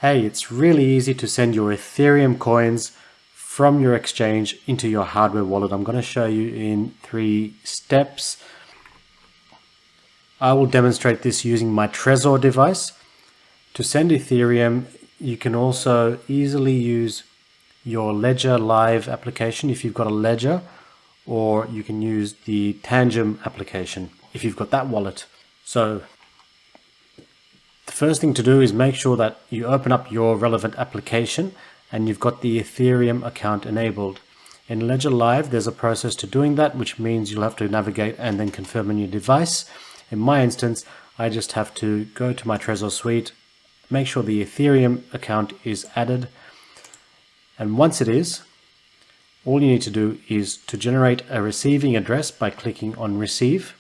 Hey, it's really easy to send your Ethereum coins from your exchange into your hardware wallet. I'm going to show you in 3 steps. I will demonstrate this using my Trezor device. To send Ethereum, you can also easily use your Ledger Live application if you've got a Ledger, or you can use the Tangem application if you've got that wallet. So the first thing to do is make sure that you open up your relevant application and you've got the Ethereum account enabled. In Ledger Live, there's a process to doing that, which means you'll have to navigate and then confirm on your device. In my instance, I just have to go to my Trezor suite, make sure the Ethereum account is added. And once it is, all you need to do is to generate a receiving address by clicking on Receive.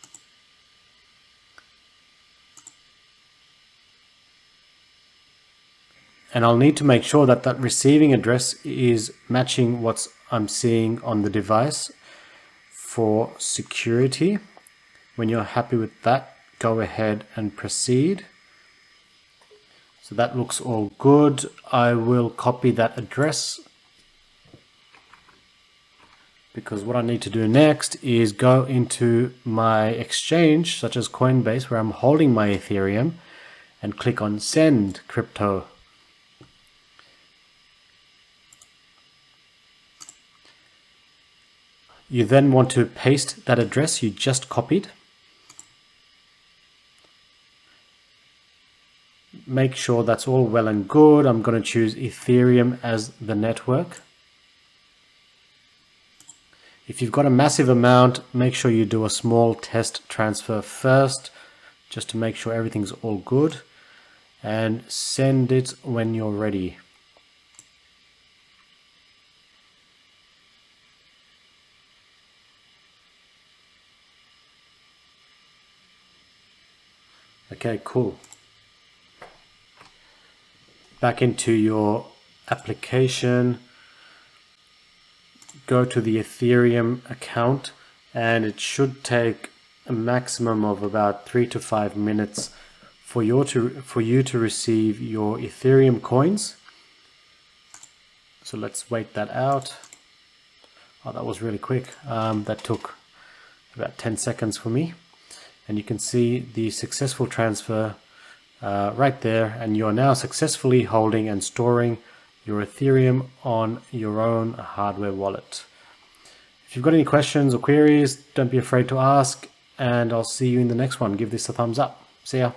And I'll need to make sure that that receiving address is matching what I'm seeing on the device for security. When you're happy with that, go ahead and proceed. So that looks all good. I will copy that address because what I need to do next is go into my exchange, such as Coinbase, where I'm holding my Ethereum, and click on Send Crypto. You then want to paste that address you just copied. Make sure that's all well and good. I'm going to choose Ethereum as the network. If you've got a massive amount, make sure you do a small test transfer first, just to make sure everything's all good, and send it when you're ready. Okay, cool. Back into your application, go to the Ethereum account, and it should take a maximum of about 3 to 5 minutes for you to receive your Ethereum coins. So let's wait that out. Oh, that was really quick. That took about 10 seconds for me. And you can see the successful transfer right there, and you're now successfully holding and storing your Ethereum on your own hardware wallet. If you've got any questions or queries, don't be afraid to ask, and I'll see you in the next one. Give this a thumbs up. See ya.